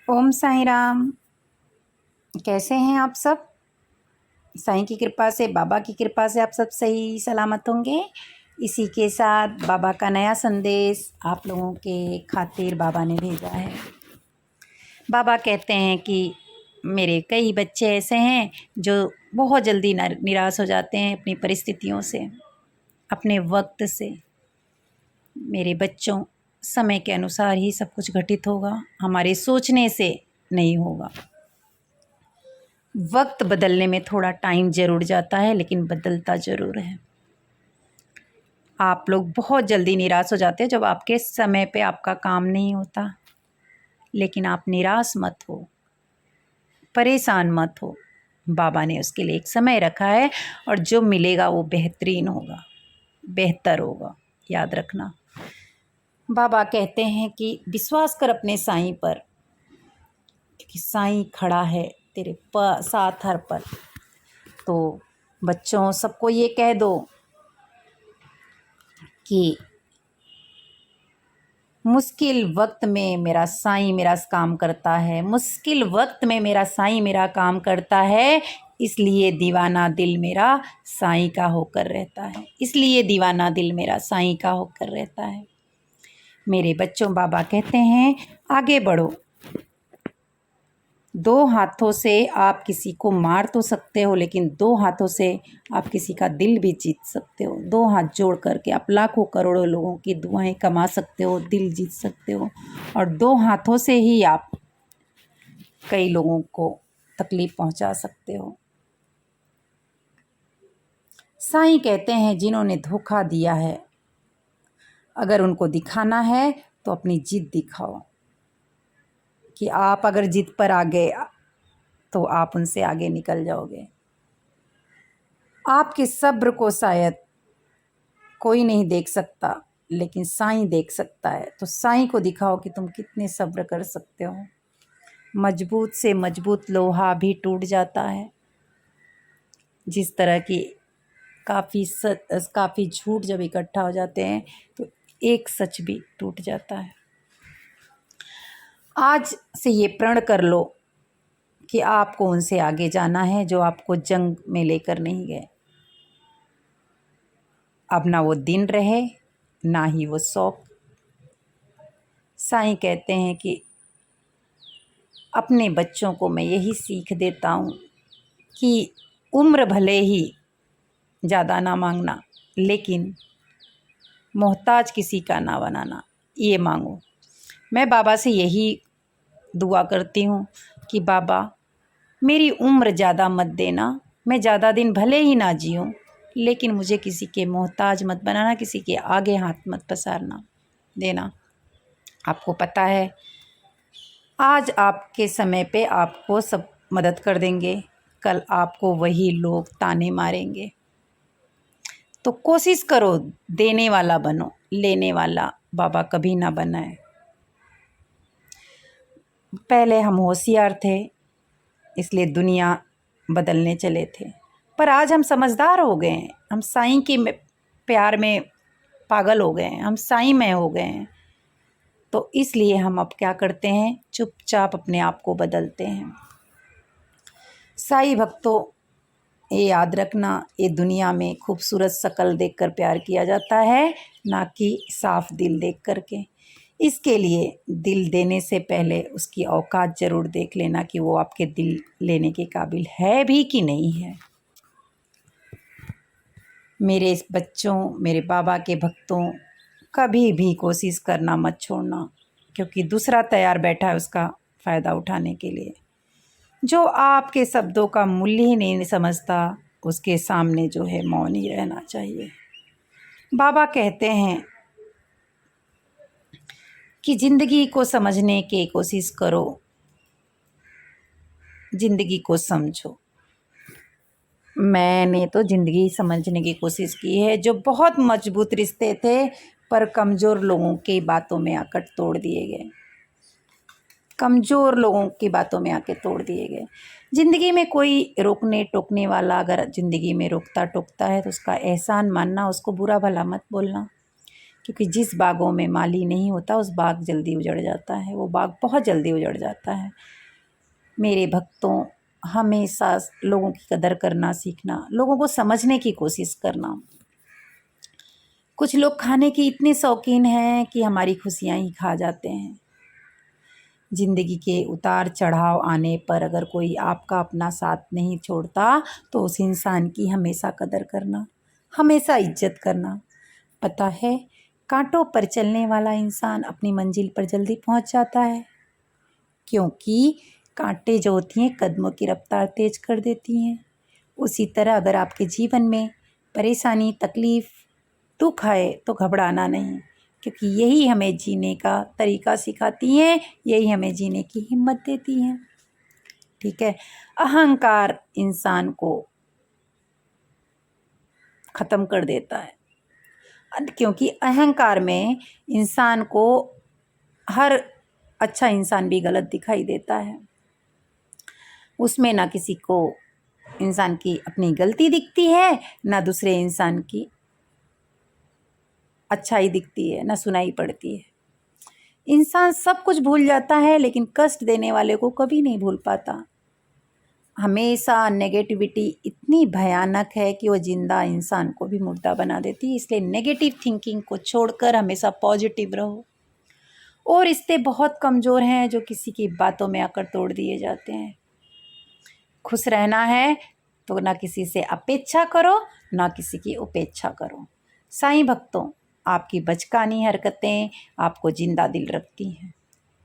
ओम साईं राम। कैसे हैं आप सब? साईं की कृपा से, बाबा की कृपा से आप सब सही सलामत होंगे। इसी के साथ बाबा का नया संदेश आप लोगों के खातिर बाबा ने भेजा है। बाबा कहते हैं कि मेरे कई बच्चे ऐसे हैं जो बहुत जल्दी निराश हो जाते हैं अपनी परिस्थितियों से, अपने वक्त से। मेरे बच्चों, समय के अनुसार ही सब कुछ घटित होगा, हमारे सोचने से नहीं होगा। वक्त बदलने में थोड़ा टाइम ज़रूर जाता है, लेकिन बदलता ज़रूर है। आप लोग बहुत जल्दी निराश हो जाते हैं जब आपके समय पे आपका काम नहीं होता, लेकिन आप निराश मत हो, परेशान मत हो। बाबा ने उसके लिए एक समय रखा है और जो मिलेगा वो बेहतरीन होगा, बेहतर होगा। याद रखना, बाबा कहते हैं कि विश्वास कर अपने साईं पर, क्योंकि साईं खड़ा है तेरे साथ हर पल। तो बच्चों, सबको ये कह दो कि मुश्किल वक्त में मेरा साईं मेरा काम करता है, मुश्किल वक्त में मेरा साईं मेरा काम करता है, इसलिए दीवाना दिल मेरा साईं का होकर रहता है, इसलिए दीवाना दिल मेरा साईं का होकर रहता है। मेरे बच्चों, बाबा कहते हैं आगे बढ़ो। दो हाथों से आप किसी को मार तो सकते हो, लेकिन दो हाथों से आप किसी का दिल भी जीत सकते हो। दो हाथ जोड़ करके आप लाखों करोड़ों लोगों की दुआएं कमा सकते हो, दिल जीत सकते हो। और दो हाथों से ही आप कई लोगों को तकलीफ पहुंचा सकते हो। साईं कहते हैं जिन्होंने धोखा दिया है, अगर उनको दिखाना है तो अपनी जिद दिखाओ, कि आप अगर जिद पर आ गए तो आप उनसे आगे निकल जाओगे। आपके सब्र को शायद कोई नहीं देख सकता, लेकिन साईं देख सकता है। तो साईं को दिखाओ कि तुम कितने सब्र कर सकते हो। मजबूत से मजबूत लोहा भी टूट जाता है। जिस तरह की काफ़ी झूठ जब इकट्ठा हो जाते हैं तो एक सच भी टूट जाता है। आज से ये प्रण कर लो कि आपको उनसे आगे जाना है जो आपको जंग में लेकर नहीं गए। अब ना वो दिन रहे, ना ही वो शौक। साईं कहते हैं कि अपने बच्चों को मैं यही सीख देता हूँ कि उम्र भले ही ज़्यादा ना मांगना, लेकिन मोहताज किसी का ना बनाना, ये मांगो। मैं बाबा से यही दुआ करती हूँ कि बाबा मेरी उम्र ज़्यादा मत देना, मैं ज़्यादा दिन भले ही ना जीऊँ, लेकिन मुझे किसी के मोहताज मत बनाना, किसी के आगे हाथ मत पसारना देना। आपको पता है, आज आपके समय पे आपको सब मदद कर देंगे, कल आपको वही लोग ताने मारेंगे। तो कोशिश करो देने वाला बनो, लेने वाला बाबा कभी ना बनाए। पहले हम होशियार थे, इसलिए दुनिया बदलने चले थे, पर आज हम समझदार हो गए हैं। हम साईं के प्यार में पागल हो गए हैं, हम साईं में हो गए हैं। तो इसलिए हम अब क्या करते हैं, चुपचाप अपने आप को बदलते हैं। साईं भक्तों, ये याद रखना, ये दुनिया में खूबसूरत शक्ल देखकर प्यार किया जाता है, ना कि साफ दिल देख करके। इसके लिए दिल देने से पहले उसकी औकात ज़रूर देख लेना कि वो आपके दिल लेने के काबिल है भी कि नहीं है। मेरे बच्चों, मेरे बाबा के भक्तों, कभी भी कोशिश करना मत छोड़ना, क्योंकि दूसरा तैयार बैठा है उसका फ़ायदा उठाने के लिए। जो आपके शब्दों का मूल्य ही नहीं समझता, उसके सामने जो है मौन ही रहना चाहिए। बाबा कहते हैं कि ज़िंदगी को समझने की कोशिश करो, ज़िंदगी को समझो। मैंने तो ज़िंदगी समझने की कोशिश की है। जो बहुत मजबूत रिश्ते थे, पर कमज़ोर लोगों की बातों में आकर तोड़ दिए गए, कमज़ोर लोगों की बातों में आके तोड़ दिए गए। ज़िंदगी में कोई रोकने टोकने वाला अगर ज़िंदगी में रोकता टोकता है तो उसका एहसान मानना, उसको बुरा भला मत बोलना। क्योंकि जिस बागों में माली नहीं होता उस बाग जल्दी उजड़ जाता है, वो बाग बहुत जल्दी उजड़ जाता है। मेरे भक्तों, हमेशा लोगों की कदर करना सीखना, लोगों को समझने की कोशिश करना। कुछ लोग खाने के इतने शौकीन हैं कि हमारी खुशियाँ ही खा जाते हैं। ज़िंदगी के उतार चढ़ाव आने पर अगर कोई आपका अपना साथ नहीं छोड़ता तो उस इंसान की हमेशा कदर करना, हमेशा इज्जत करना। पता है, कांटों पर चलने वाला इंसान अपनी मंजिल पर जल्दी पहुंच जाता है, क्योंकि कांटे जो होती हैं कदमों की रफ्तार तेज कर देती हैं। उसी तरह अगर आपके जीवन में परेशानी, तकलीफ़, दुख आए तो घबराना नहीं, क्योंकि यही हमें जीने का तरीका सिखाती हैं, यही हमें जीने की हिम्मत देती हैं। ठीक है, अहंकार इंसान को ख़त्म कर देता है, क्योंकि अहंकार में इंसान को हर अच्छा इंसान भी गलत दिखाई देता है। उसमें ना किसी को इंसान की अपनी गलती दिखती है, ना दूसरे इंसान की अच्छाई दिखती है, ना सुनाई पड़ती है। इंसान सब कुछ भूल जाता है, लेकिन कष्ट देने वाले को कभी नहीं भूल पाता। हमेशा नेगेटिविटी इतनी भयानक है कि वो जिंदा इंसान को भी मुर्दा बना देती है। इसलिए नेगेटिव थिंकिंग को छोड़कर हमेशा पॉजिटिव रहो। और रिश्ते बहुत कमज़ोर हैं जो किसी की बातों में आकर तोड़ दिए जाते हैं। खुश रहना है तो ना किसी से अपेक्षा करो, ना किसी की उपेक्षा करो। साईं भक्तों, आपकी बचकानी हरकतें आपको जिंदा दिल रखती हैं,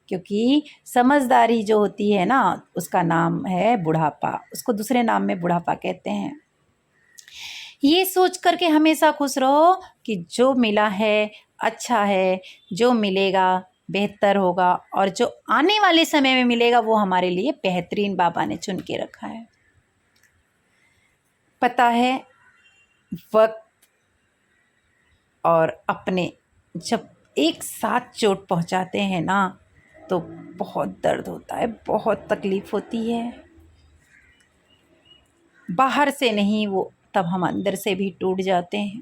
क्योंकि समझदारी जो होती है ना, उसका नाम है बुढ़ापा, उसको दूसरे नाम में बुढ़ापा कहते हैं। ये सोच कर के हमेशा खुश रहो कि जो मिला है अच्छा है, जो मिलेगा बेहतर होगा, और जो आने वाले समय में मिलेगा वो हमारे लिए बेहतरीन बाबा ने चुन के रखा है। पता है, वक्त और अपने जब एक साथ चोट पहुंचाते हैं ना तो बहुत दर्द होता है, बहुत तकलीफ़ होती है। बाहर से नहीं, वो तब हम अंदर से भी टूट जाते हैं।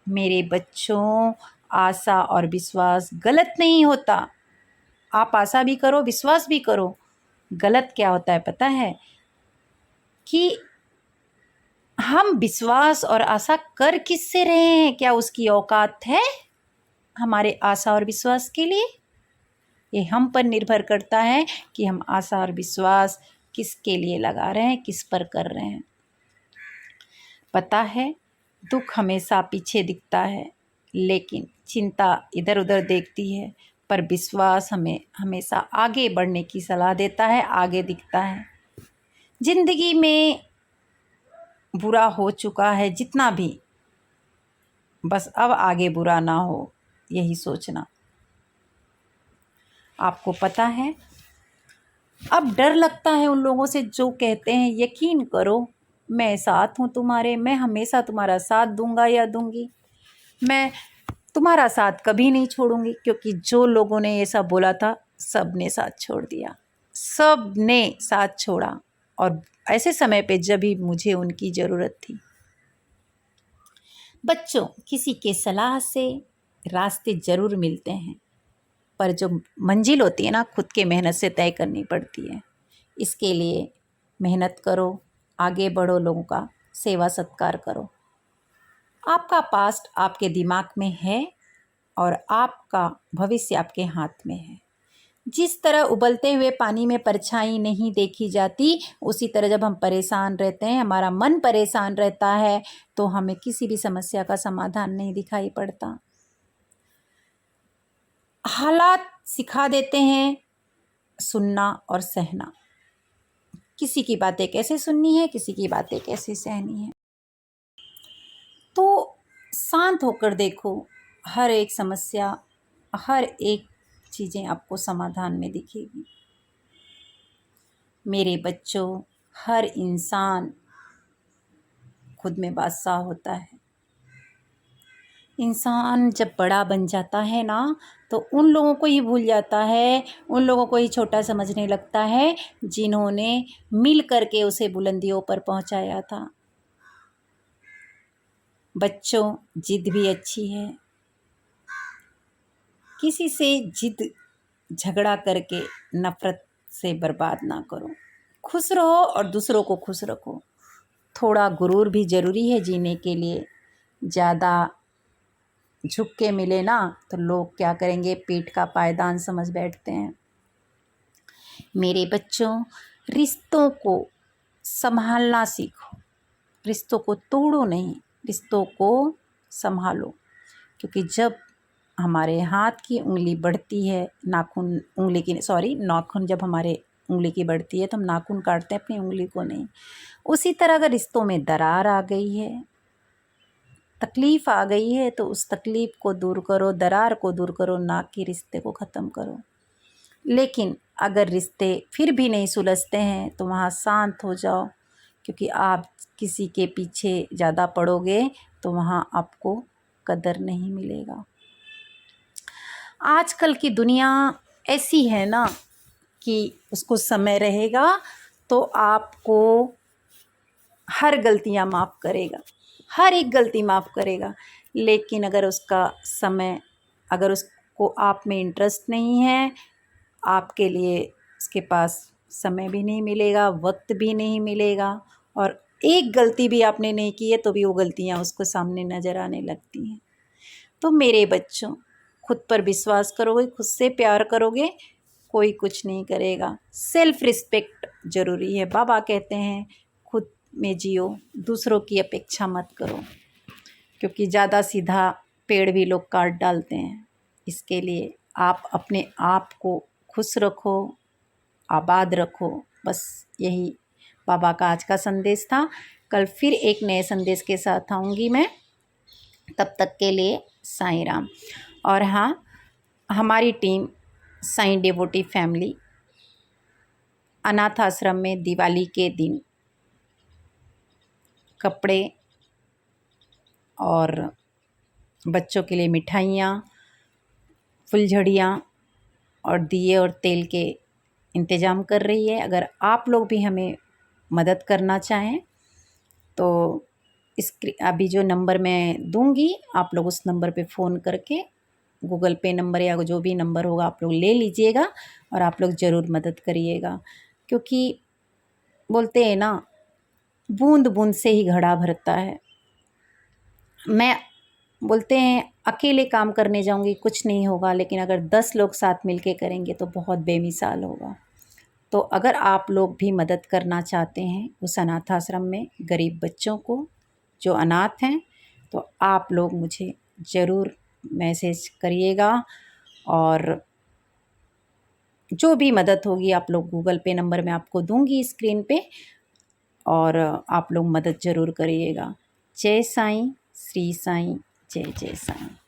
मेरे बच्चों, आशा और विश्वास गलत नहीं होता। आप आशा भी करो, विश्वास भी करो। गलत क्या होता है पता है? कि हम विश्वास और आशा कर किससे रहे हैं? क्या उसकी औकात है हमारे आशा और विश्वास के लिए? ये हम पर निर्भर करता है कि हम आशा और विश्वास किसके लिए लगा रहे हैं, किस पर कर रहे हैं। पता है, दुख हमेशा पीछे दिखता है, लेकिन चिंता इधर उधर देखती है, पर विश्वास हमें हमेशा आगे बढ़ने की सलाह देता है, आगे दिखता है। जिंदगी में बुरा हो चुका है जितना भी, बस अब आगे बुरा ना हो, यही सोचना। आपको पता है, अब डर लगता है उन लोगों से जो कहते हैं यकीन करो मैं साथ हूँ तुम्हारे, मैं हमेशा तुम्हारा साथ दूंगा या दूंगी, मैं तुम्हारा साथ कभी नहीं छोड़ूंगी। क्योंकि जो लोगों ने ये सब बोला था, सब ने साथ छोड़ दिया, सब ने साथ छोड़ा, और ऐसे समय पे जब भी मुझे उनकी ज़रूरत थी। बच्चों, किसी के सलाह से रास्ते ज़रूर मिलते हैं, पर जो मंजिल होती है ना, खुद के मेहनत से तय करनी पड़ती है। इसके लिए मेहनत करो, आगे बढ़ो, लोगों का सेवा सत्कार करो। आपका पास्ट आपके दिमाग में है और आपका भविष्य आपके हाथ में है। जिस तरह उबलते हुए पानी में परछाई नहीं देखी जाती, उसी तरह जब हम परेशान रहते हैं, हमारा मन परेशान रहता है, तो हमें किसी भी समस्या का समाधान नहीं दिखाई पड़ता। हालात सिखा देते हैं सुनना और सहना। किसी की बातें कैसे सुननी है, किसी की बातें कैसे सहनी है। तो शांत होकर देखो, हर एक समस्या, हर एक चीज़ें आपको समाधान में दिखेगी। मेरे बच्चों, हर इंसान खुद में बादशाह होता है। इंसान जब बड़ा बन जाता है ना, तो उन लोगों को ही भूल जाता है, उन लोगों को ही छोटा समझने लगता है जिन्होंने मिल करके उसे बुलंदियों पर पहुंचाया था। बच्चों, जिद भी अच्छी है, किसी से जिद झगड़ा करके नफ़रत से बर्बाद ना करो। खुश रहो और दूसरों को खुश रखो। थोड़ा गुरूर भी ज़रूरी है जीने के लिए। ज़्यादा झुक के मिले ना तो लोग क्या करेंगे, पीठ का पायदान समझ बैठते हैं। मेरे बच्चों, रिश्तों को संभालना सीखो। रिश्तों को तोड़ो नहीं, रिश्तों को संभालो। क्योंकि जब हमारे हाथ की उंगली बढ़ती है, नाखून जब हमारे उंगली की बढ़ती है तो हम नाखून काटते हैं, अपनी उंगली को नहीं। उसी तरह अगर रिश्तों में दरार आ गई है, तकलीफ़ आ गई है, तो उस तकलीफ़ को दूर करो, दरार को दूर करो, ना कि रिश्ते को ख़त्म करो। लेकिन अगर रिश्ते फिर भी नहीं सुलझते हैं तो वहाँ शांत हो जाओ, क्योंकि आप किसी के पीछे ज़्यादा पड़ोगे तो वहाँ आपको कदर नहीं मिलेगा। आजकल की दुनिया ऐसी है ना कि उसको समय रहेगा तो आपको हर गलतियाँ माफ़ करेगा, हर एक गलती माफ़ करेगा। लेकिन अगर उसको आप में इंटरेस्ट नहीं है, आपके लिए उसके पास समय भी नहीं मिलेगा, वक्त भी नहीं मिलेगा, और एक गलती भी आपने नहीं की है तो भी वो गलतियाँ उसको सामने नज़र आने लगती हैं। तो मेरे बच्चों, खुद पर विश्वास करोगे, खुद से प्यार करोगे, कोई कुछ नहीं करेगा। सेल्फ रिस्पेक्ट ज़रूरी है। बाबा कहते हैं खुद में जियो, दूसरों की अपेक्षा मत करो, क्योंकि ज़्यादा सीधा पेड़ भी लोग काट डालते हैं। इसके लिए आप अपने आप को खुश रखो, आबाद रखो। बस यही बाबा का आज का संदेश था। कल फिर एक नए संदेश के साथ आऊँगी मैं। तब तक के लिए साईं राम। और हाँ, हमारी टीम साईं डिवोटी फैमिली अनाथ आश्रम में दिवाली के दिन कपड़े और बच्चों के लिए मिठाइयाँ, फुलझड़ियाँ और दिए और तेल के इंतज़ाम कर रही है। अगर आप लोग भी हमें मदद करना चाहें तो अभी जो नंबर मैं दूंगी, आप लोग उस नंबर पे फ़ोन करके गूगल पे नंबर या जो भी नंबर होगा आप लोग ले लीजिएगा और आप लोग ज़रूर मदद करिएगा। क्योंकि बोलते हैं ना, बूंद बूंद से ही घड़ा भरता है। बोलते हैं अकेले काम करने जाऊंगी कुछ नहीं होगा, लेकिन अगर 10 लोग साथ मिलके करेंगे तो बहुत बेमिसाल होगा। तो अगर आप लोग भी मदद करना चाहते हैं उस अनाथ आश्रम में गरीब बच्चों को जो अनाथ हैं, तो आप लोग मुझे ज़रूर मैसेज करिएगा, और जो भी मदद होगी आप लोग गूगल पे नंबर मैं आपको दूंगी स्क्रीन पे, और आप लोग मदद ज़रूर करिएगा। जय साईं, श्री साईं, जय जय साईं।